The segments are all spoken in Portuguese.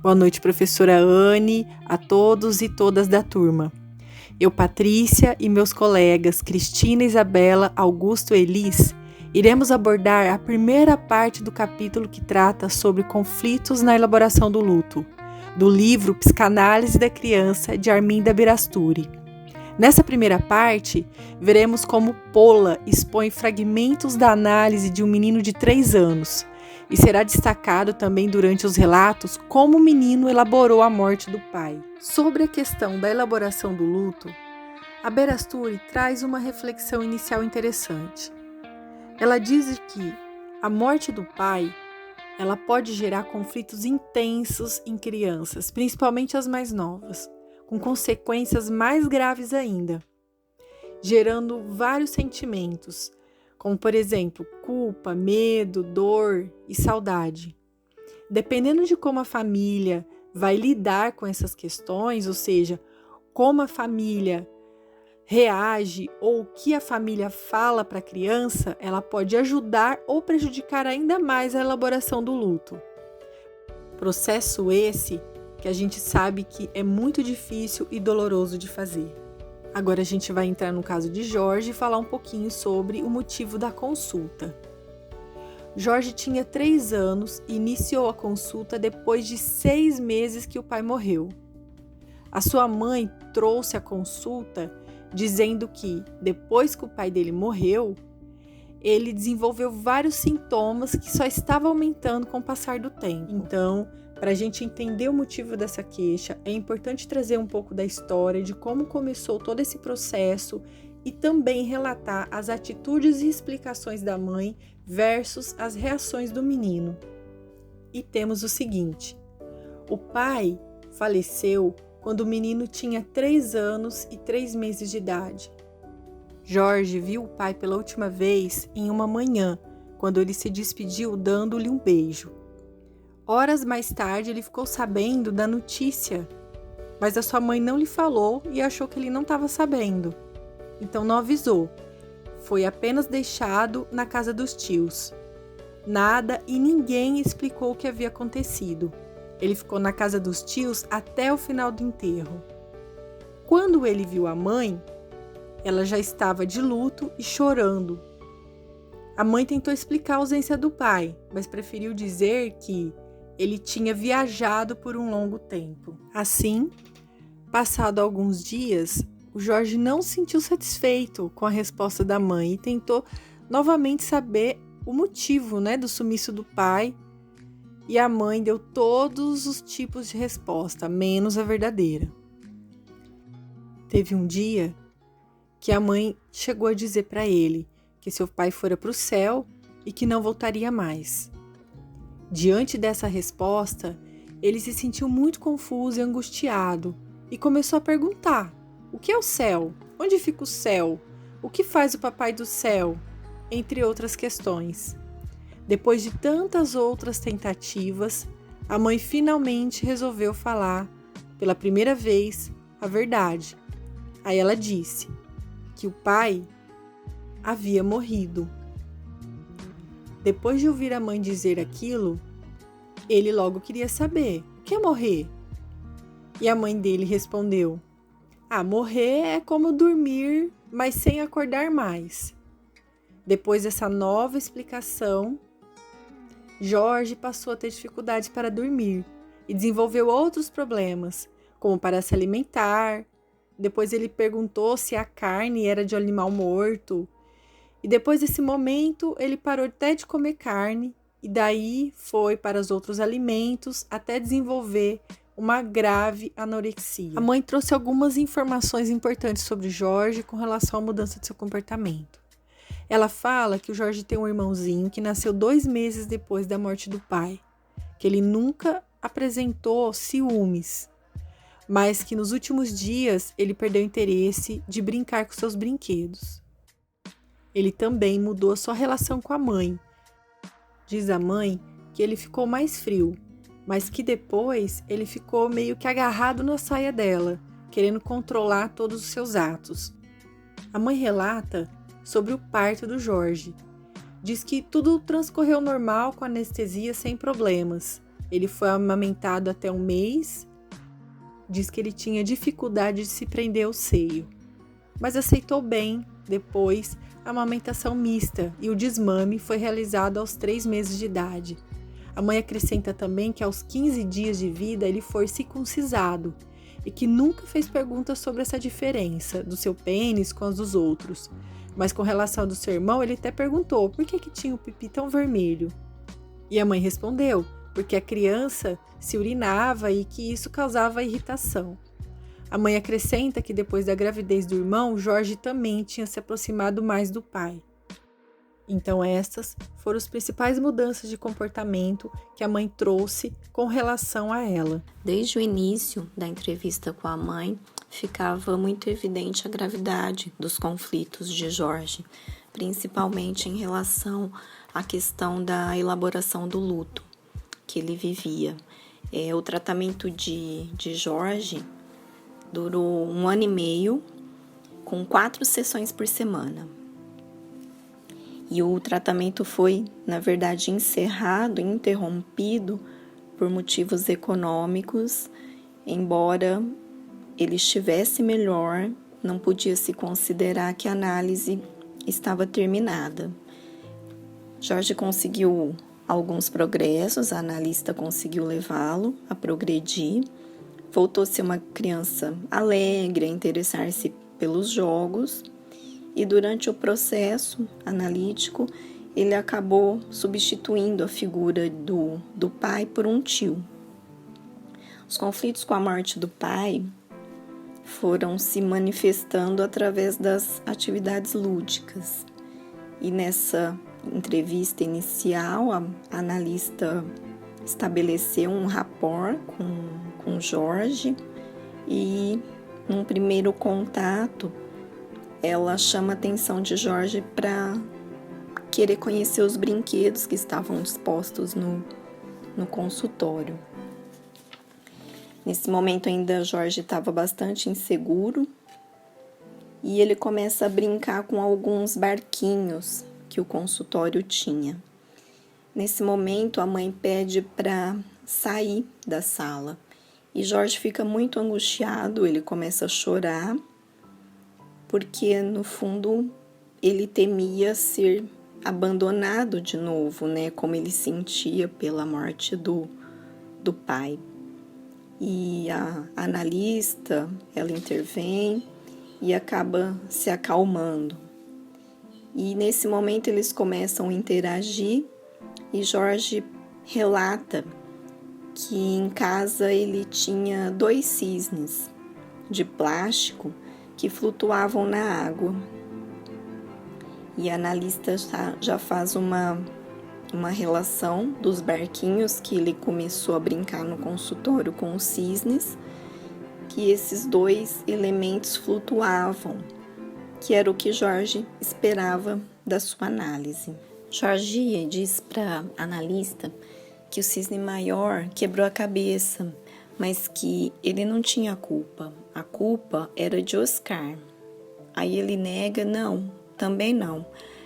Boa noite, professora Anne, a todos e todas da turma. Eu, Patrícia, e meus colegas Cristina, Isabela, Augusto e Elis, iremos abordar a primeira parte do capítulo que trata sobre conflitos na elaboração do luto, do livro Psicanálise da Criança, de Arminda Birasturi. Nessa primeira parte, veremos como Pola expõe fragmentos da análise de um menino de 3 anos, e será destacado também durante os relatos como o menino elaborou a morte do pai. Sobre a questão da elaboração do luto, a Birasturi traz uma reflexão inicial interessante. Ela diz que a morte do pai, ela pode gerar conflitos intensos em crianças, principalmente as mais novas, com consequências mais graves ainda, gerando vários sentimentos, como, por exemplo, culpa, medo, dor e saudade. Dependendo de como a família vai lidar com essas questões, ou seja, como a família reage ou o que a família fala para a criança, ela pode ajudar ou prejudicar ainda mais a elaboração do luto. Processo esse que a gente sabe que é muito difícil e doloroso de fazer. Agora a gente vai entrar no caso de Jorge e falar um pouquinho sobre o motivo da consulta. Jorge tinha 3 anos e iniciou a consulta depois de 6 meses que o pai morreu. A sua mãe trouxe a consulta dizendo que, depois que o pai dele morreu, ele desenvolveu vários sintomas que só estavam aumentando com o passar do tempo. Então, para a gente entender o motivo dessa queixa, é importante trazer um pouco da história de como começou todo esse processo e também relatar as atitudes e explicações da mãe versus as reações do menino. E temos o seguinte: o pai faleceu quando o menino tinha 3 anos e 3 meses de idade. Jorge viu o pai pela última vez em uma manhã, quando ele se despediu dando-lhe um beijo. Horas mais tarde, ele ficou sabendo da notícia, mas a sua mãe não lhe falou e achou que ele não estava sabendo. Então não avisou. Foi apenas deixado na casa dos tios. Nada e ninguém explicou o que havia acontecido. Ele ficou na casa dos tios até o final do enterro. Quando ele viu a mãe, ela já estava de luto e chorando. A mãe tentou explicar a ausência do pai, mas preferiu dizer que ele tinha viajado por um longo tempo. Assim, passado alguns dias, o Jorge não se sentiu satisfeito com a resposta da mãe e tentou novamente saber o motivo, do sumiço do pai. E a mãe deu todos os tipos de resposta, menos a verdadeira. Teve um dia que a mãe chegou a dizer para ele que seu pai fora para o céu e que não voltaria mais. Diante dessa resposta, ele se sentiu muito confuso e angustiado e começou a perguntar: o que é o céu? Onde fica o céu? O que faz o papai do céu? Entre outras questões. Depois de tantas outras tentativas, a mãe finalmente resolveu falar, pela primeira vez, a verdade. Aí ela disse que o pai havia morrido. Depois de ouvir a mãe dizer aquilo, ele logo queria saber: o que é morrer? E a mãe dele respondeu: morrer é como dormir, mas sem acordar mais. Depois dessa nova explicação, Jorge passou a ter dificuldades para dormir e desenvolveu outros problemas, como para se alimentar. Depois ele perguntou se a carne era de animal morto. E depois desse momento, ele parou até de comer carne e daí foi para os outros alimentos até desenvolver uma grave anorexia. A mãe trouxe algumas informações importantes sobre Jorge com relação à mudança de seu comportamento. Ela fala que o Jorge tem um irmãozinho que nasceu 2 meses depois da morte do pai, que ele nunca apresentou ciúmes, mas que nos últimos dias ele perdeu o interesse de brincar com seus brinquedos. Ele também mudou a sua relação com a mãe. Diz a mãe que ele ficou mais frio, mas que depois ele ficou meio que agarrado na saia dela, querendo controlar todos os seus atos. A mãe relata sobre o parto do Jorge. Diz que tudo transcorreu normal com anestesia sem problemas, Ele foi amamentado até 1 mês. Diz que ele tinha dificuldade de se prender ao seio, mas aceitou bem depois a amamentação mista e o desmame foi realizado aos 3 meses de idade. A mãe acrescenta também que aos 15 dias de vida ele foi circuncisado e que nunca fez perguntas sobre essa diferença do seu pênis com as dos outros. Mas com relação ao do seu irmão, ele até perguntou por que tinha o pipi tão vermelho. E a mãe respondeu, porque a criança se urinava e que isso causava irritação. A mãe acrescenta que depois da gravidez do irmão, Jorge também tinha se aproximado mais do pai. Então essas foram as principais mudanças de comportamento que a mãe trouxe com relação a ela. Desde o início da entrevista com a mãe, ficava muito evidente a gravidade dos conflitos de Jorge, principalmente em relação à questão da elaboração do luto que ele vivia. O tratamento de Jorge durou 1 ano e meio, com 4 sessões por semana. E o tratamento foi, na verdade, encerrado, interrompido por motivos econômicos. Embora ele estivesse melhor, não podia se considerar que a análise estava terminada. Jorge conseguiu alguns progressos, a analista conseguiu levá-lo a progredir, voltou a ser uma criança alegre, a interessar-se pelos jogos, e durante o processo analítico, ele acabou substituindo a figura do pai por um tio. Os conflitos com a morte do pai foram se manifestando através das atividades lúdicas, e nessa entrevista inicial, a analista estabeleceu um rapport com Jorge e, num primeiro contato, ela chama a atenção de Jorge para querer conhecer os brinquedos que estavam expostos no consultório. Nesse momento ainda Jorge estava bastante inseguro e ele começa a brincar com alguns barquinhos que o consultório tinha. Nesse momento, a mãe pede para sair da sala e Jorge fica muito angustiado, ele começa a chorar, porque no fundo ele temia ser abandonado de novo, né? Como ele sentia pela morte do pai. E a analista, ela intervém e acaba se acalmando. E nesse momento eles começam a interagir e Jorge relata que em casa ele tinha 2 cisnes de plástico que flutuavam na água. E a analista já faz uma relação dos barquinhos que ele começou a brincar no consultório com os cisnes, que esses 2 elementos flutuavam, que era o que Jorge esperava da sua análise. Jorge diz para a analista que o cisne maior quebrou a cabeça, mas que ele não tinha culpa. A culpa era de Oscar. Aí ele nega, não, também não.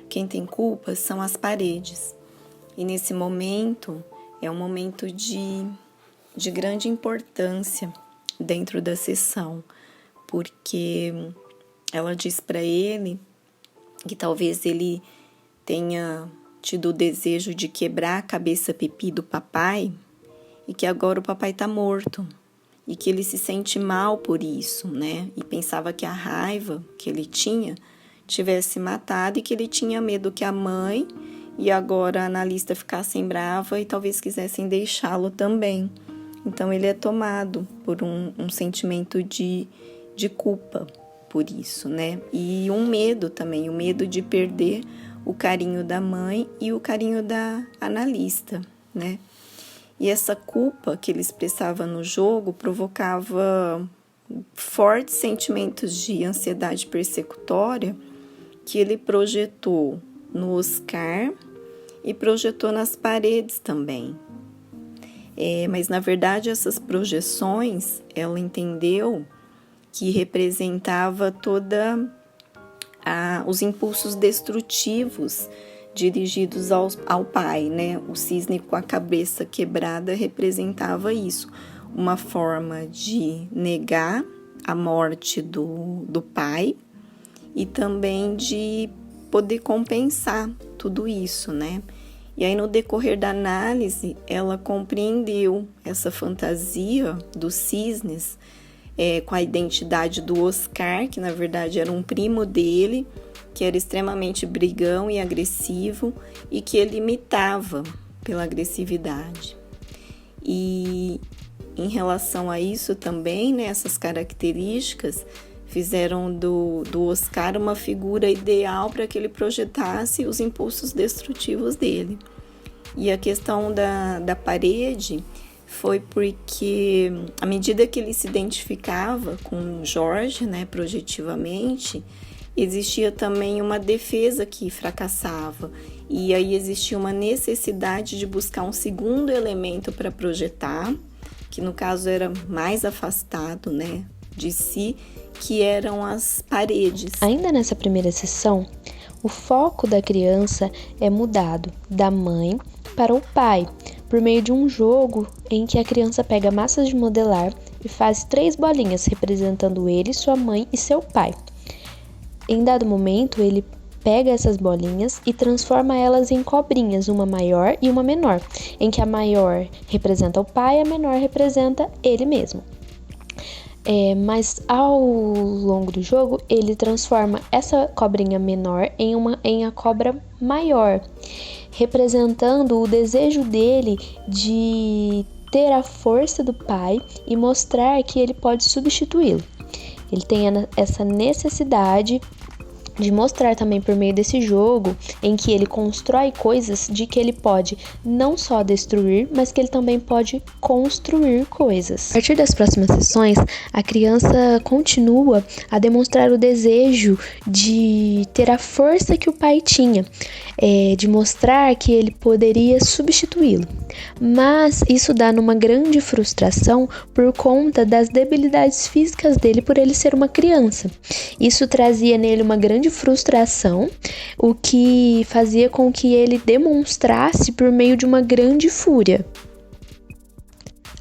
Quem tem culpa são as paredes. E nesse momento, é um momento de grande importância dentro da sessão, porque ela diz para ele que talvez ele tenha tido o desejo de quebrar a cabeça pipi do papai e que agora o papai está morto e que ele se sente mal por isso, né? E pensava que a raiva que ele tinha tivesse matado e que ele tinha medo que a mãe e agora a analista ficassem brava e talvez quisessem deixá-lo também. Então ele é tomado por um sentimento de culpa por isso, né? E um medo também, o medo de perder o carinho da mãe e o carinho da analista, né? E essa culpa que ele expressava no jogo provocava fortes sentimentos de ansiedade persecutória que ele projetou no Oscar e projetou nas paredes também. Mas, na verdade, essas projeções, ela entendeu que representava toda os impulsos destrutivos dirigidos ao pai, né? O cisne com a cabeça quebrada representava isso, uma forma de negar a morte do pai e também de poder compensar tudo isso, né? E aí, no decorrer da análise, ela compreendeu essa fantasia dos cisnes com a identidade do Oscar, que na verdade era um primo dele, que era extremamente brigão e agressivo e que ele imitava pela agressividade. E em relação a isso também, né, essas características fizeram do Oscar uma figura ideal para que ele projetasse os impulsos destrutivos dele. E a questão da parede foi porque, à medida que ele se identificava com Jorge, né, projetivamente, existia também uma defesa que fracassava. E aí existia uma necessidade de buscar um segundo elemento para projetar, que no caso era mais afastado, né, de si, que eram as paredes. Ainda nessa primeira sessão, o foco da criança é mudado da mãe para o pai, por meio de um jogo em que a criança pega massas de modelar e faz 3 bolinhas representando ele, sua mãe e seu pai. Em dado momento, ele pega essas bolinhas e transforma elas em cobrinhas, uma maior e uma menor, em que a maior representa o pai e a menor representa ele mesmo. Mas ao longo do jogo, ele transforma essa cobrinha menor em a cobra maior, representando o desejo dele de ter a força do pai e mostrar que ele pode substituí-lo. Ele tem essa necessidade de mostrar também por meio desse jogo, em que ele constrói coisas, de que ele pode não só destruir, mas que ele também pode construir coisas. A partir das próximas sessões, a criança continua a demonstrar o desejo de ter a força que o pai tinha, de mostrar que ele poderia substituí-lo. Mas isso dá numa grande frustração por conta das debilidades físicas dele por ele ser uma criança. Isso trazia nele uma grande frustração, o que fazia com que ele demonstrasse por meio de uma grande fúria.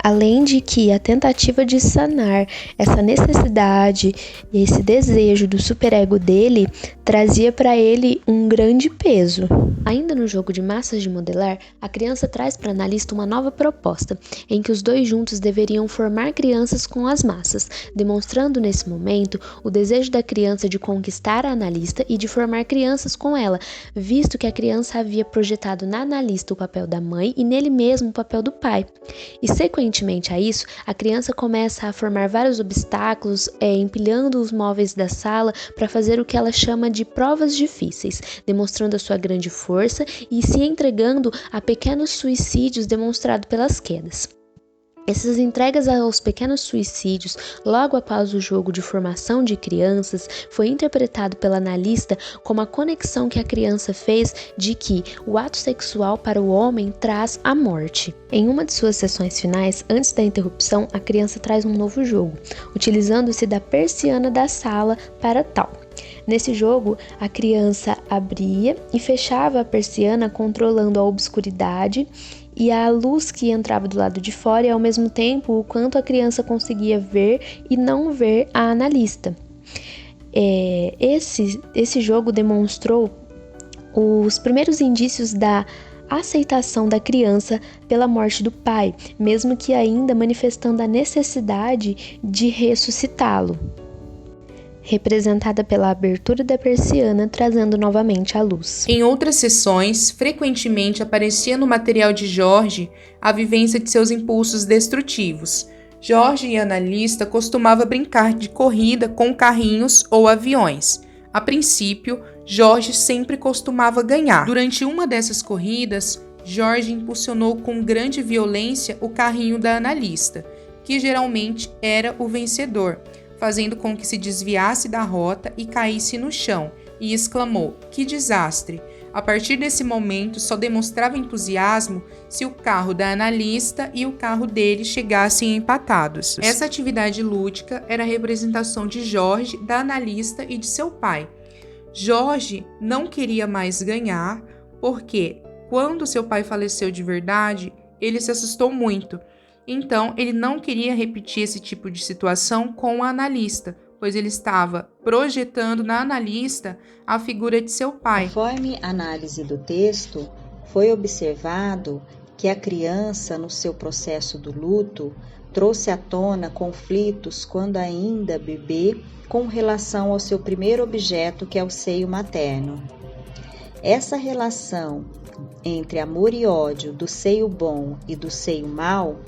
Além de que a tentativa de sanar essa necessidade e esse desejo do superego dele trazia para ele um grande peso. Ainda no jogo de massas de modelar, a criança traz para a analista uma nova proposta, em que os dois juntos deveriam formar crianças com as massas, demonstrando nesse momento o desejo da criança de conquistar a analista e de formar crianças com ela, visto que a criança havia projetado na analista o papel da mãe e nele mesmo o papel do pai. E sequentemente a isso, a criança começa a formar vários obstáculos, empilhando os móveis da sala para fazer o que ela chama de provas difíceis, demonstrando a sua grande força e se entregando a pequenos suicídios demonstrados pelas quedas. Essas entregas aos pequenos suicídios, logo após o jogo de formação de crianças, foi interpretado pela analista como a conexão que a criança fez de que o ato sexual para o homem traz a morte. Em uma de suas sessões finais, antes da interrupção, a criança traz um novo jogo, utilizando-se da persiana da sala para tal. Nesse jogo, a criança abria e fechava a persiana controlando a obscuridade e a luz que entrava do lado de fora e ao mesmo tempo o quanto a criança conseguia ver e não ver a analista. Esse jogo demonstrou os primeiros indícios da aceitação da criança pela morte do pai, mesmo que ainda manifestando a necessidade de ressuscitá-lo, representada pela abertura da persiana, trazendo novamente a luz. Em outras sessões, frequentemente aparecia no material de Jorge a vivência de seus impulsos destrutivos. Jorge e a analista costumava brincar de corrida com carrinhos ou aviões. A princípio, Jorge sempre costumava ganhar. Durante uma dessas corridas, Jorge impulsionou com grande violência o carrinho da analista, que geralmente era o vencedor, fazendo com que se desviasse da rota e caísse no chão, e exclamou: "Que desastre!". A partir desse momento, só demonstrava entusiasmo se o carro da analista e o carro dele chegassem empatados. Essa atividade lúdica era a representação de Jorge, da analista e de seu pai. Jorge não queria mais ganhar, porque quando seu pai faleceu de verdade, ele se assustou muito. Então, ele não queria repetir esse tipo de situação com a analista, pois ele estava projetando na analista a figura de seu pai. Conforme análise do texto, foi observado que a criança, no seu processo do luto, trouxe à tona conflitos quando ainda bebê com relação ao seu primeiro objeto, que é o seio materno. Essa relação entre amor e ódio do seio bom e do seio mau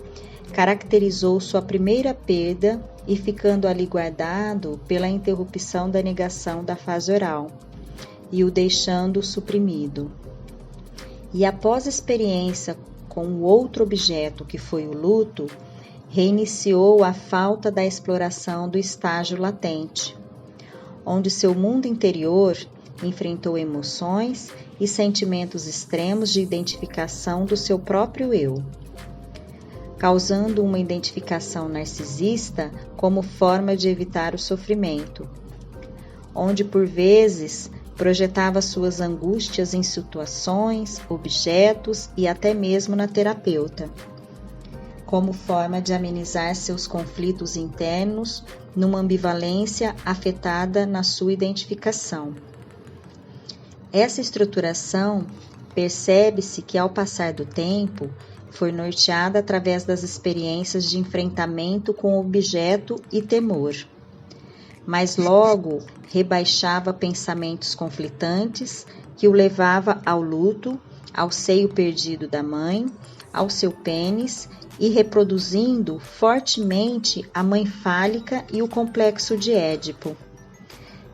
caracterizou sua primeira perda e ficando ali guardado pela interrupção da negação da fase oral e o deixando suprimido. E após a experiência com o outro objeto, que foi o luto, reiniciou a falta da exploração do estágio latente, onde seu mundo interior enfrentou emoções e sentimentos extremos de identificação do seu próprio eu, causando uma identificação narcisista como forma de evitar o sofrimento, onde por vezes projetava suas angústias em situações, objetos e até mesmo na terapeuta, como forma de amenizar seus conflitos internos numa ambivalência afetada na sua identificação. Essa estruturação percebe-se que, ao passar do tempo, foi norteada através das experiências de enfrentamento com o objeto e temor, mas logo rebaixava pensamentos conflitantes que o levava ao luto, ao seio perdido da mãe, ao seu pênis e reproduzindo fortemente a mãe fálica e o complexo de Édipo,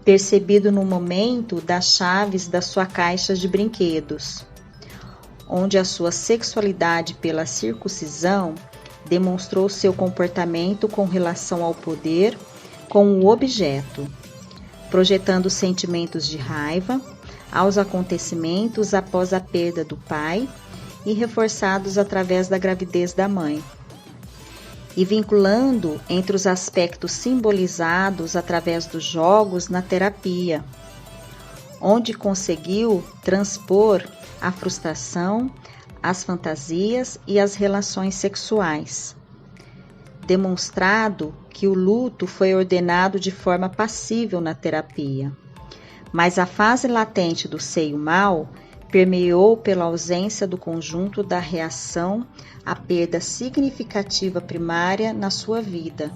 percebido no momento das chaves da sua caixa de brinquedos, onde a sua sexualidade pela circuncisão demonstrou seu comportamento com relação ao poder com o objeto, projetando sentimentos de raiva aos acontecimentos após a perda do pai e reforçados através da gravidez da mãe, e vinculando entre os aspectos simbolizados através dos jogos na terapia, onde conseguiu transpor a frustração, as fantasias e as relações sexuais, demonstrado que o luto foi ordenado de forma passível na terapia, mas a fase latente do seio mau permeou pela ausência do conjunto da reação à perda significativa primária na sua vida,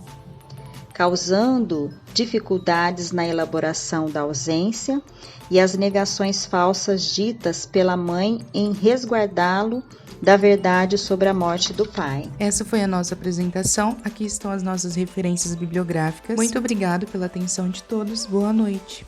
causando dificuldades na elaboração da ausência e as negações falsas ditas pela mãe em resguardá-lo da verdade sobre a morte do pai. Essa foi a nossa apresentação. Aqui estão as nossas referências bibliográficas. Muito obrigado pela atenção de todos. Boa noite.